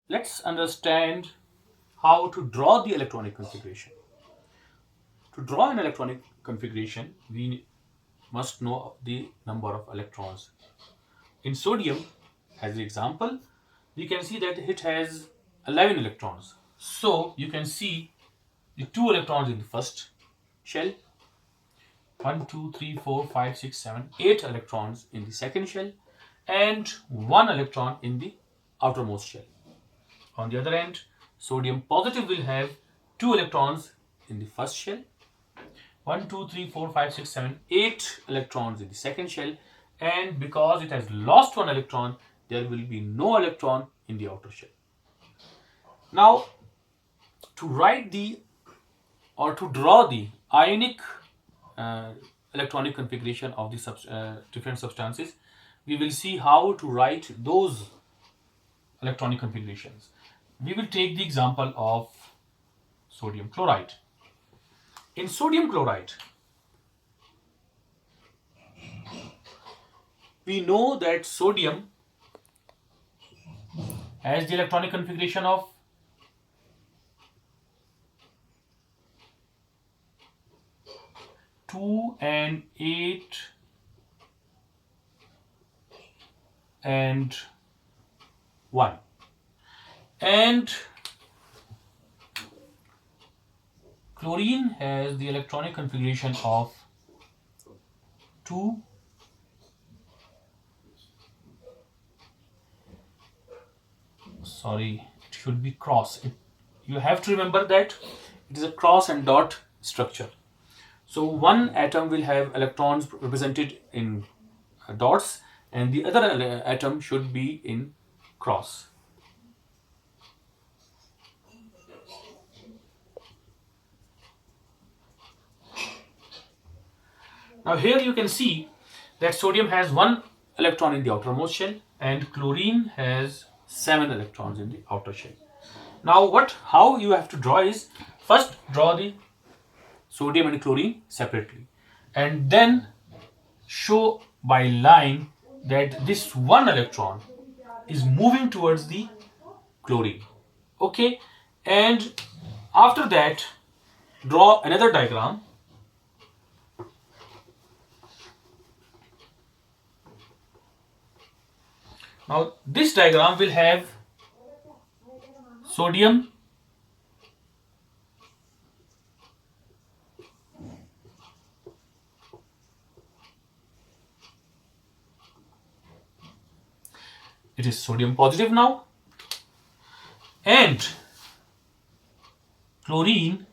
let's understand how to draw the electronic configuration. To draw an electronic configuration, we must know the number of electrons. In sodium, as the example, we can see that it has 11 electrons. So you can see the 2 electrons in the first shell, 1, 2, 3, 4, 5, 6, 7, 8 electrons in the second shell, and 1 electron in the outermost shell. On the other end, sodium positive will have 2 electrons in the first shell, 1, 2, 3, 4, 5, 6, 7, 8 electrons in the second shell, and because it has lost 1 electron, there will be no electron in the outer shell. Now, to write the or to draw the ionic uh, electronic configuration of the different substances, we will see how to write those electronic configurations. We will take the example of sodium chloride. In sodium chloride, we know that sodium has the electronic configuration of 2 and 8 and 1, and chlorine has the electronic configuration of 2, sorry, it should be cross. You have to remember that it is a cross and dot structure. So one atom will have electrons represented in dots, and the other atom should be in cross. Now here you can see that sodium has 1 electron in the outermost shell and chlorine has 7 electrons in the outer shell. Now how you have to draw is, first draw the sodium and chlorine separately, and then show by line that this 1 electron is moving towards the chlorine. Okay, and after that draw another diagram. Now this diagram will have sodium, it is sodium positive now, and chlorine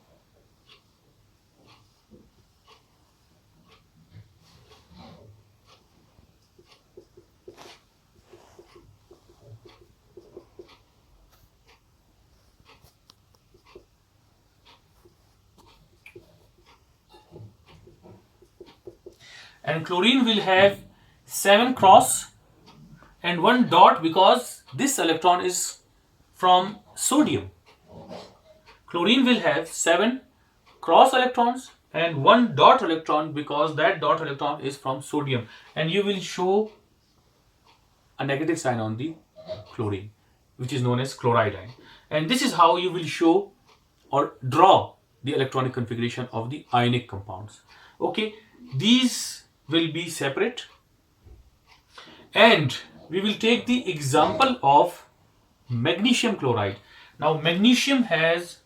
will have 7 cross and 1 dot, because this electron is from sodium. Chlorine will have 7 cross electrons and 1 dot electron, because that dot electron is from sodium, and you will show a negative sign on the chlorine, which is known as chloride ion. And this is how you will show or draw the electronic configuration of the ionic compounds. Okay, these will be separate, and we will take the example of magnesium chloride. Now magnesium has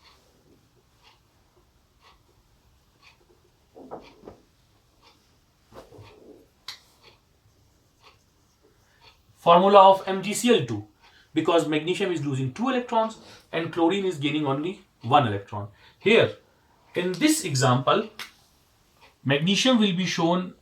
formula of MgCl2, because magnesium is losing 2 electrons and chlorine is gaining only 1 electron. Here in this example, magnesium will be shown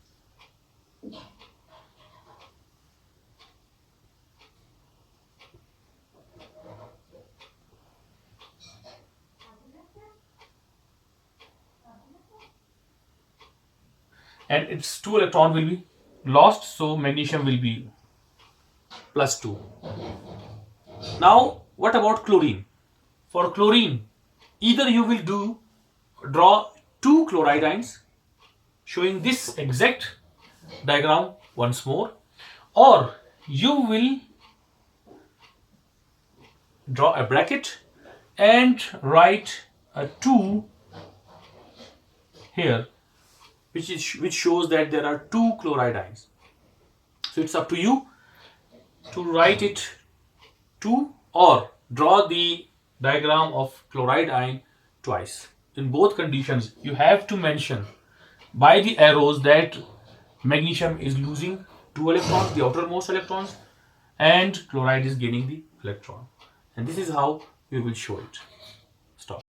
and its 2 electron will be lost, so magnesium will be plus 2. Now what about chlorine? For chlorine, either you will draw 2 chloride ions showing this exact diagram once more, or you will draw a bracket and write a 2 here, which shows that there are two chloride ions. So it's up to you to write it 2 or draw the diagram of chloride ion twice. In both conditions, you have to mention by the arrows that magnesium is losing 2 electrons, the outermost electrons, and chloride is gaining the electron. And this is how we will show it.